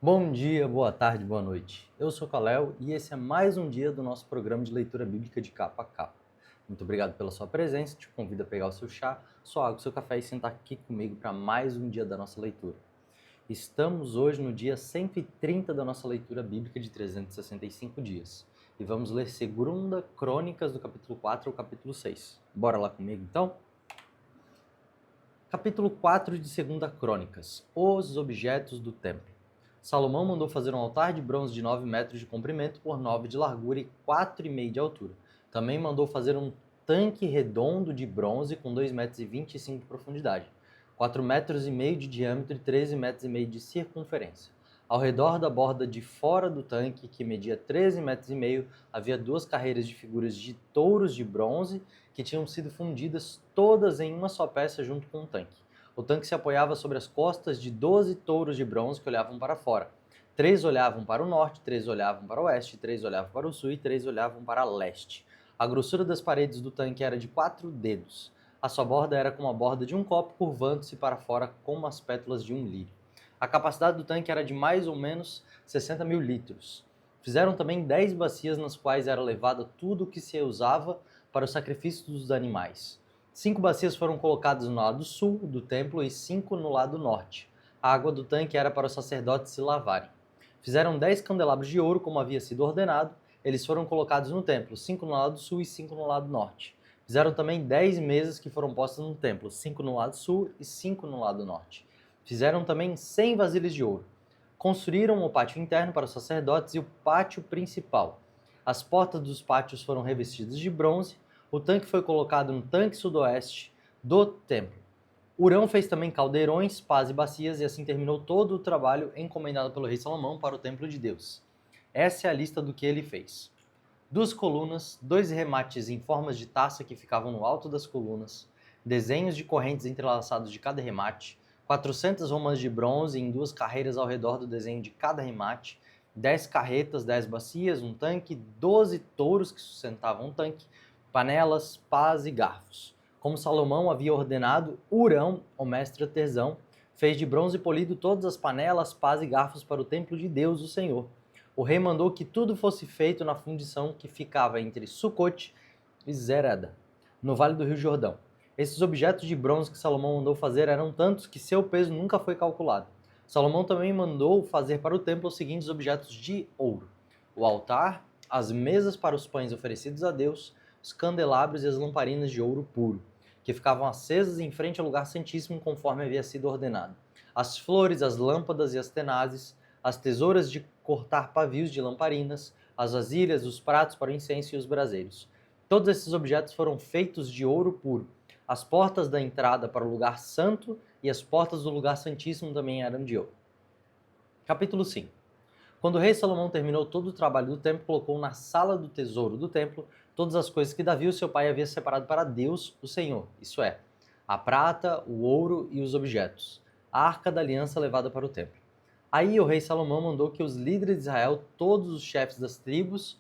Bom dia, boa tarde, boa noite. Eu sou Caléo e esse é mais um dia do nosso programa de leitura bíblica de capa a capa. Muito obrigado pela sua presença, te convido a pegar o seu chá, sua água, seu café e sentar aqui comigo para mais um dia da nossa leitura. Estamos hoje no dia 130 da nossa leitura bíblica de 365 dias e vamos ler 2 Crônicas do capítulo 4 ao capítulo 6. Bora lá comigo então? Capítulo 4 de 2 Crônicas, os objetos do templo. Salomão mandou fazer um altar de bronze de 9 metros de comprimento por 9 de largura e 4,5 de altura. Também mandou fazer um tanque redondo de bronze com 2,25 metros de profundidade, 4,5 metros de diâmetro e 13,5 metros de circunferência. Ao redor da borda de fora do tanque, que media 13,5 metros, havia 2 carreiras de figuras de touros de bronze que tinham sido fundidas todas em uma só peça junto com o tanque. O tanque se apoiava sobre as costas de 12 touros de bronze que olhavam para fora. 3 olhavam para o norte, 3 olhavam para o oeste, 3 olhavam para o sul e 3 olhavam para leste. A grossura das paredes do tanque era de 4 dedos. A sua borda era como a borda de um copo, curvando-se para fora como as pétalas de um lírio. A capacidade do tanque era de mais ou menos 60 mil litros. Fizeram também 10 bacias nas quais era levado tudo o que se usava para o sacrifício dos animais. 5 bacias foram colocadas no lado sul do templo e 5 no lado norte. A água do tanque era para os sacerdotes se lavarem. Fizeram 10 candelabros de ouro, como havia sido ordenado. Eles foram colocados no templo, 5 no lado sul e 5 no lado norte. Fizeram também 10 mesas que foram postas no templo, 5 no lado sul e 5 no lado norte. Fizeram também 100 vasilhas de ouro. Construíram o pátio interno para os sacerdotes e o pátio principal. As portas dos pátios foram revestidas de bronze. O tanque foi colocado no tanque sudoeste do templo. Hurão fez também caldeirões, pás e bacias, e assim terminou todo o trabalho encomendado pelo rei Salomão para o templo de Deus. Essa é a lista do que ele fez: 2 colunas, 2 remates em formas de taça que ficavam no alto das colunas, desenhos de correntes entrelaçados de cada remate, 400 romas de bronze em 2 carreiras ao redor do desenho de cada remate, 10 carretas, 10 bacias, um tanque, 12 touros que sustentavam um tanque, panelas, pás e garfos. Como Salomão havia ordenado, Hurão, o mestre artesão, fez de bronze polido todas as panelas, pás e garfos para o templo de Deus, o Senhor. O rei mandou que tudo fosse feito na fundição que ficava entre Sucote e Zereda, no vale do Rio Jordão. Esses objetos de bronze que Salomão mandou fazer eram tantos que seu peso nunca foi calculado. Salomão também mandou fazer para o templo os seguintes objetos de ouro: o altar, as mesas para os pães oferecidos a Deus, os candelabros e as lamparinas de ouro puro, que ficavam acesas em frente ao lugar santíssimo conforme havia sido ordenado. As flores, as lâmpadas e as tenazes, as tesouras de cortar pavios de lamparinas, as vasilhas, os pratos para o incenso e os braseiros. Todos esses objetos foram feitos de ouro puro. As portas da entrada para o lugar santo e as portas do lugar santíssimo também eram de ouro. Capítulo 5. Quando o rei Salomão terminou todo o trabalho do templo, colocou na sala do tesouro do templo todas as coisas que Davi, o seu pai, havia separado para Deus, o Senhor, isso é, a prata, o ouro e os objetos, a arca da aliança levada para o templo. Aí o rei Salomão mandou que os líderes de Israel, todos os chefes das tribos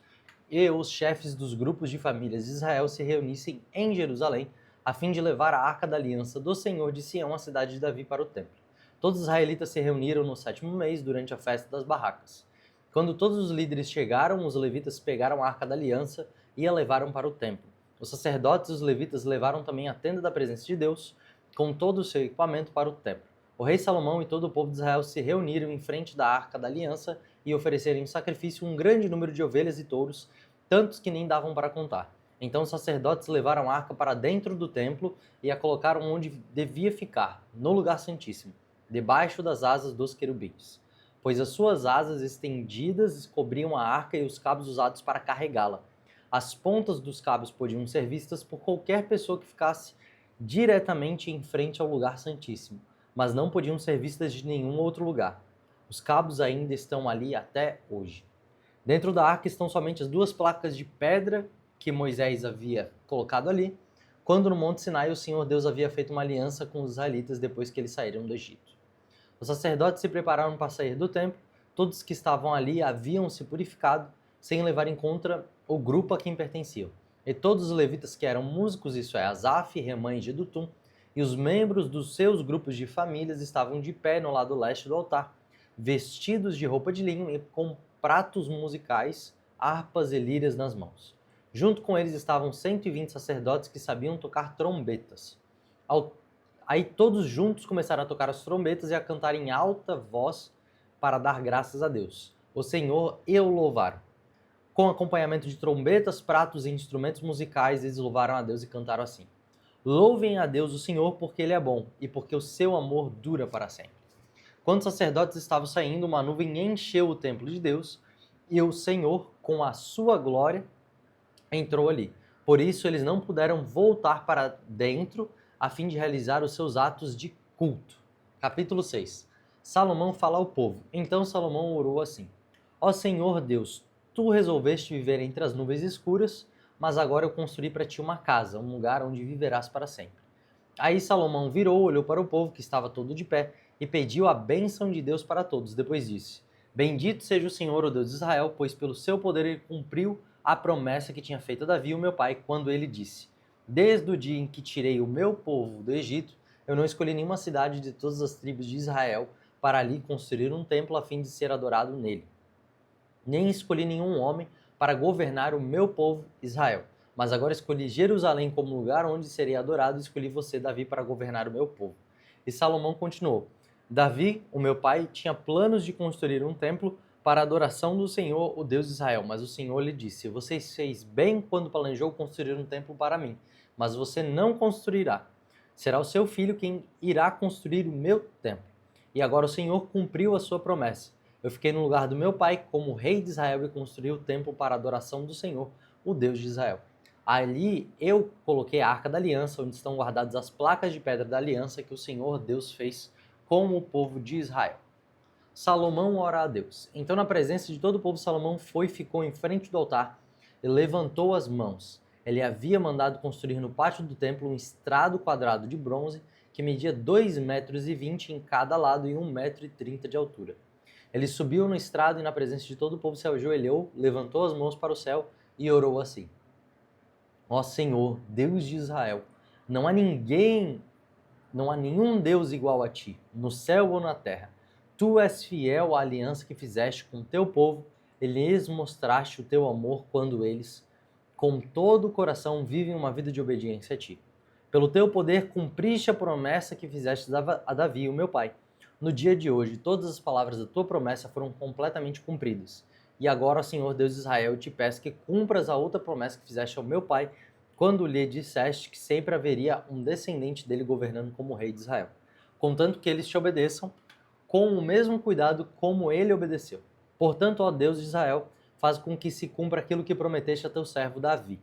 e os chefes dos grupos de famílias de Israel se reunissem em Jerusalém, a fim de levar a arca da aliança do Senhor de Sião, a cidade de Davi, para o templo. Todos os israelitas se reuniram no 7º mês, durante a festa das barracas. Quando todos os líderes chegaram, os levitas pegaram a arca da aliança e a levaram para o templo. Os sacerdotes e os levitas levaram também a tenda da presença de Deus, com todo o seu equipamento, para o templo. O rei Salomão e todo o povo de Israel se reuniram em frente da arca da aliança e ofereceram em sacrifício um grande número de ovelhas e touros, tantos que nem davam para contar. Então os sacerdotes levaram a arca para dentro do templo e a colocaram onde devia ficar, no lugar santíssimo, debaixo das asas dos querubins, pois as suas asas estendidas cobriam a arca e os cabos usados para carregá-la. As pontas dos cabos podiam ser vistas por qualquer pessoa que ficasse diretamente em frente ao lugar santíssimo, mas não podiam ser vistas de nenhum outro lugar. Os cabos ainda estão ali até hoje. Dentro da arca estão somente as 2 placas de pedra que Moisés havia colocado ali, quando no Monte Sinai o Senhor Deus havia feito uma aliança com os israelitas depois que eles saíram do Egito. Os sacerdotes se prepararam para sair do templo. Todos que estavam ali haviam se purificado, sem levar em conta o grupo a quem pertenciam. E todos os levitas que eram músicos, isso é, Asaf, Remã e Jedutum, e os membros dos seus grupos de famílias estavam de pé no lado leste do altar, vestidos de roupa de linho e com pratos musicais, harpas e lírias nas mãos. Junto com eles estavam 120 sacerdotes que sabiam tocar trombetas. Aí todos juntos começaram a tocar as trombetas e a cantar em alta voz para dar graças a Deus, o Senhor, e o louvaram. Com acompanhamento de trombetas, pratos e instrumentos musicais, eles louvaram a Deus e cantaram assim: Louvem a Deus o Senhor, porque Ele é bom e porque o seu amor dura para sempre. Quando os sacerdotes estavam saindo, uma nuvem encheu o templo de Deus e o Senhor, com a sua glória, entrou ali. Por isso, eles não puderam voltar para dentro a fim de realizar os seus atos de culto. Capítulo 6. Salomão fala ao povo. Então Salomão orou assim: Ó Senhor Deus, tu resolveste viver entre as nuvens escuras, mas agora eu construí para ti uma casa, um lugar onde viverás para sempre. Aí Salomão virou, olhou para o povo que estava todo de pé e pediu a bênção de Deus para todos. Depois disse: Bendito seja o Senhor, o Deus de Israel, pois pelo seu poder ele cumpriu a promessa que tinha feito a Davi, o meu pai, quando ele disse: Desde o dia em que tirei o meu povo do Egito, eu não escolhi nenhuma cidade de todas as tribos de Israel para ali construir um templo a fim de ser adorado nele. Nem escolhi nenhum homem para governar o meu povo Israel. Mas agora escolhi Jerusalém como lugar onde serei adorado e escolhi você, Davi, para governar o meu povo. E Salomão continuou: Davi, o meu pai, tinha planos de construir um templo para a adoração do Senhor, o Deus de Israel. Mas o Senhor lhe disse: Você fez bem quando planejou construir um templo para mim, mas você não construirá. Será o seu filho quem irá construir o meu templo. E agora o Senhor cumpriu a sua promessa. Eu fiquei no lugar do meu pai como rei de Israel e construí o templo para a adoração do Senhor, o Deus de Israel. Ali eu coloquei a Arca da Aliança, onde estão guardadas as placas de pedra da aliança que o Senhor Deus fez com o povo de Israel. Salomão ora a Deus. Então, na presença de todo o povo, Salomão foi e ficou em frente do altar e levantou as mãos. Ele havia mandado construir no pátio do templo um estrado quadrado de bronze que media 2,20 metros em cada lado e 1,30 metros de altura. Ele subiu no estrado e, na presença de todo o povo, se ajoelhou, levantou as mãos para o céu e orou assim: Ó Senhor, Deus de Israel, não há nenhum Deus igual a ti, no céu ou na terra. Tu és fiel à aliança que fizeste com o teu povo e lhes mostraste o teu amor quando eles, com todo o coração, vivem uma vida de obediência a ti. Pelo teu poder cumpriste a promessa que fizeste a Davi, o meu pai. No dia de hoje, todas as palavras da tua promessa foram completamente cumpridas. E agora, Senhor Deus de Israel, eu te peço que cumpras a outra promessa que fizeste ao meu pai, quando lhe disseste que sempre haveria um descendente dele governando como rei de Israel, contanto que eles te obedeçam com o mesmo cuidado como ele obedeceu. Portanto, ó Deus de Israel, faz com que se cumpra aquilo que prometeste a teu servo Davi.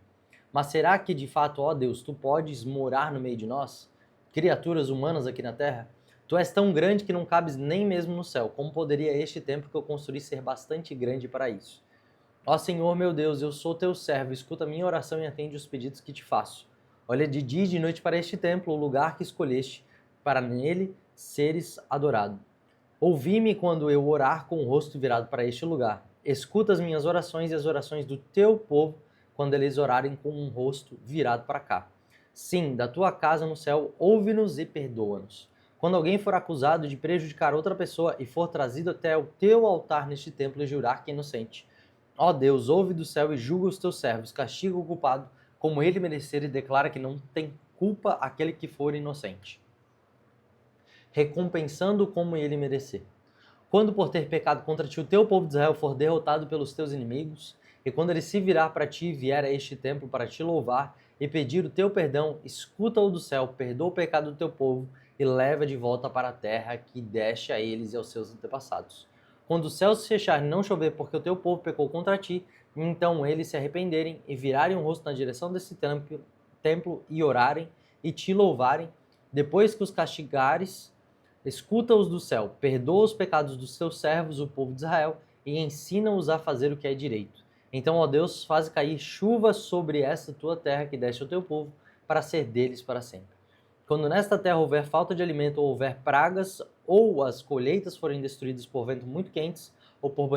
Mas será que de fato, ó Deus, tu podes morar no meio de nós, criaturas humanas aqui na terra? Tu és tão grande que não cabes nem mesmo no céu. Como poderia este templo que eu construí ser bastante grande para isso? Ó Senhor meu Deus, eu sou teu servo, escuta a minha oração e atende os pedidos que te faço. Olha de dia e de noite para este templo, o lugar que escolheste, para nele seres adorado. Ouvi-me quando eu orar com o rosto virado para este lugar. Escuta as minhas orações e as orações do teu povo quando eles orarem com um rosto virado para cá. Sim, da tua casa no céu, ouve-nos e perdoa-nos. Quando alguém for acusado de prejudicar outra pessoa e for trazido até o teu altar neste templo e jurar que é inocente, ó Deus, ouve do céu e julga os teus servos, castiga o culpado como ele merecer e declara que não tem culpa aquele que for inocente, recompensando como ele merecer. Quando por ter pecado contra ti o teu povo de Israel for derrotado pelos teus inimigos, e quando ele se virar para ti e vier a este templo para te louvar e pedir o teu perdão, escuta-o do céu, perdoa o pecado do teu povo e leva de volta para a terra que deste a eles e aos seus antepassados. Quando o céu se fechar e não chover porque o teu povo pecou contra ti, então eles se arrependerem e virarem o rosto na direção desse templo e orarem e te louvarem, depois que os castigares, escuta-os do céu, perdoa os pecados dos teus servos, o povo de Israel, e ensina-os a fazer o que é direito. Então, ó Deus, faz cair chuva sobre esta tua terra que deste ao teu povo, para ser deles para sempre. Quando nesta terra houver falta de alimento ou houver pragas, ou as colheitas forem destruídas por ventos muito quentes, ou por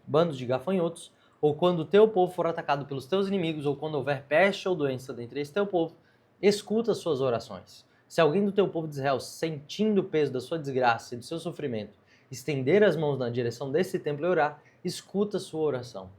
bandos de gafanhotos, ou quando o teu povo for atacado pelos teus inimigos, ou quando houver peste ou doença dentre esse teu povo, escuta as suas orações. Se alguém do teu povo de Israel, sentindo o peso da sua desgraça e do seu sofrimento, estender as mãos na direção desse templo e orar, escuta a sua oração.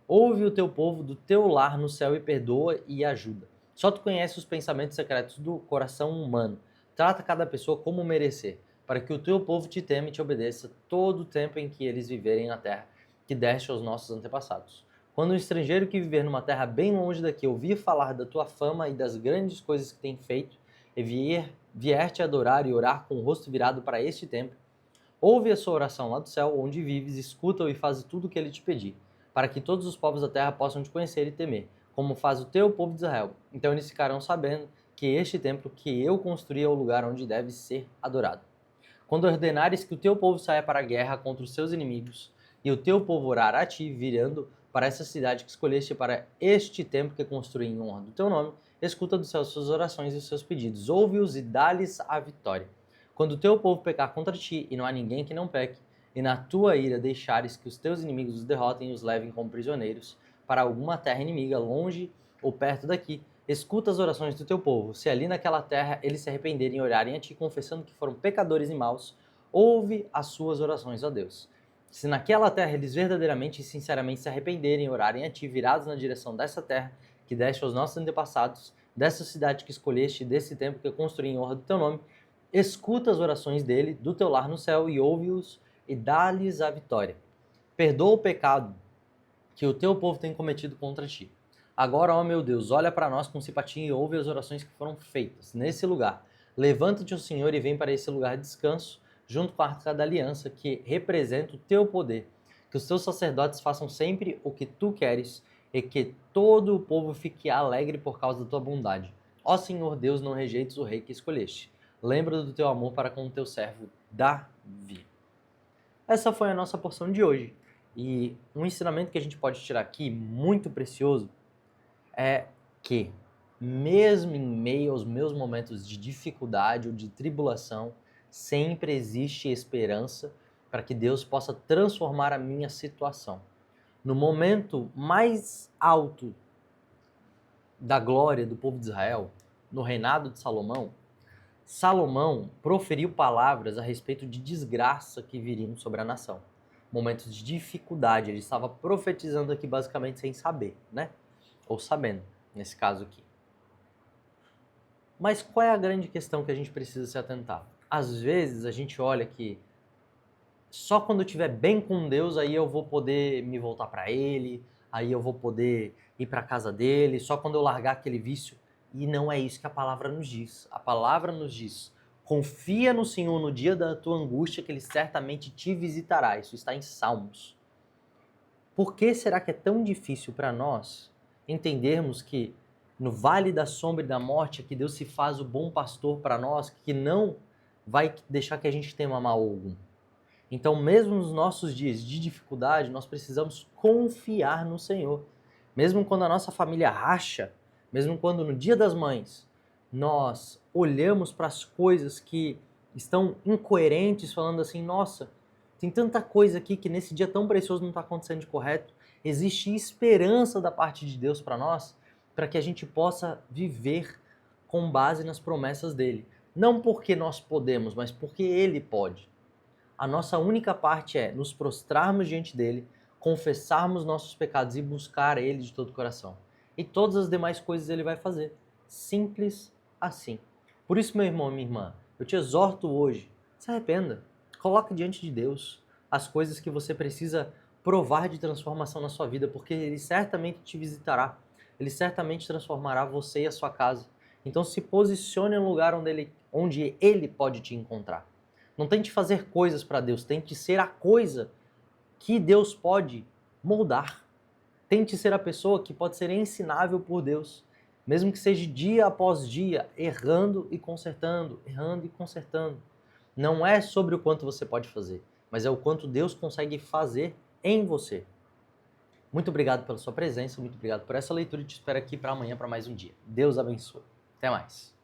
Ouve o teu povo do teu lar no céu e perdoa e ajuda. Só tu conhece os pensamentos secretos do coração humano. Trata cada pessoa como merecer, para que o teu povo te tema e te obedeça todo o tempo em que eles viverem na terra que deste aos nossos antepassados. Quando um estrangeiro que viver numa terra bem longe daqui ouvir falar da tua fama e das grandes coisas que tem feito, e vier te adorar e orar com o rosto virado para este templo, ouve a sua oração lá do céu, onde vives, escuta-o e faz tudo o que ele te pedir, para que todos os povos da terra possam te conhecer e temer, como faz o teu povo de Israel. Então eles ficarão sabendo que este templo que eu construí é o lugar onde deve ser adorado. Quando ordenares que o teu povo saia para a guerra contra os seus inimigos, e o teu povo orar a ti, virando para essa cidade que escolheste para este templo que construí em honra do teu nome, escuta do céu suas orações e seus pedidos, ouve-os e dá-lhes a vitória. Quando o teu povo pecar contra ti, e não há ninguém que não peque, e na tua ira deixares que os teus inimigos os derrotem e os levem como prisioneiros para alguma terra inimiga, longe ou perto daqui, escuta as orações do teu povo. Se ali naquela terra eles se arrependerem e orarem a ti, confessando que foram pecadores e maus, ouve as suas orações, ó Deus. Se naquela terra eles verdadeiramente e sinceramente se arrependerem e orarem a ti, virados na direção dessa terra que deste aos nossos antepassados, dessa cidade que escolheste, desse templo que eu construí em honra do teu nome, escuta as orações dele, do teu lar no céu, e ouve-os e dá-lhes a vitória. Perdoa o pecado que o teu povo tem cometido contra ti. Agora, ó meu Deus, olha para nós com simpatia e ouve as orações que foram feitas nesse lugar. Levanta-te, ó Senhor, e vem para esse lugar de descanso, junto com a Arca da Aliança, que representa o teu poder. Que os teus sacerdotes façam sempre o que tu queres e que todo o povo fique alegre por causa da tua bondade. Ó Senhor Deus, não rejeites o rei que escolheste. Lembra do teu amor para com o teu servo Davi. Essa foi a nossa porção de hoje. E um ensinamento que a gente pode tirar aqui, muito precioso, é que, mesmo em meio aos meus momentos de dificuldade ou de tribulação, sempre existe esperança para que Deus possa transformar a minha situação. No momento mais alto da glória do povo de Israel, no reinado de Salomão, Salomão proferiu palavras a respeito de desgraça que viriam sobre a nação. Momentos de dificuldade, ele estava profetizando aqui basicamente sem saber, né? Ou sabendo, nesse caso aqui. Mas qual é a grande questão que a gente precisa se atentar? Às vezes a gente olha que só quando eu estiver bem com Deus, aí eu vou poder me voltar para Ele, aí eu vou poder ir para a casa dele, só quando eu largar aquele vício. E não é isso que a palavra nos diz. A palavra nos diz: confia no Senhor no dia da tua angústia, que Ele certamente te visitará. Isso está em Salmos. Por que será que é tão difícil para nós entendermos que no vale da sombra e da morte é que Deus se faz o bom pastor para nós, que não vai deixar que a gente tema mal algum? Então, mesmo nos nossos dias de dificuldade, nós precisamos confiar no Senhor. Mesmo quando a nossa família racha, mesmo quando no Dia das Mães nós olhamos para as coisas que estão incoerentes, falando assim, nossa, tem tanta coisa aqui que nesse dia tão precioso não está acontecendo de correto. Existe esperança da parte de Deus para nós, para que a gente possa viver com base nas promessas dele. Não porque nós podemos, mas porque ele pode. A nossa única parte é nos prostrarmos diante dele, confessarmos nossos pecados e buscar ele de todo o coração. E todas as demais coisas ele vai fazer. Simples assim. Por isso, meu irmão e minha irmã, eu te exorto hoje, se arrependa. Coloque diante de Deus as coisas que você precisa provar de transformação na sua vida, porque ele certamente te visitará. Ele certamente transformará você e a sua casa. Então se posicione no lugar onde ele pode te encontrar. Não tente fazer coisas para Deus, tente ser a coisa que Deus pode moldar. Tente ser a pessoa que pode ser ensinável por Deus, mesmo que seja dia após dia, errando e consertando, errando e consertando. Não é sobre o quanto você pode fazer, mas é o quanto Deus consegue fazer em você. Muito obrigado pela sua presença, muito obrigado por essa leitura e te espero aqui para amanhã para mais um dia. Deus abençoe. Até mais.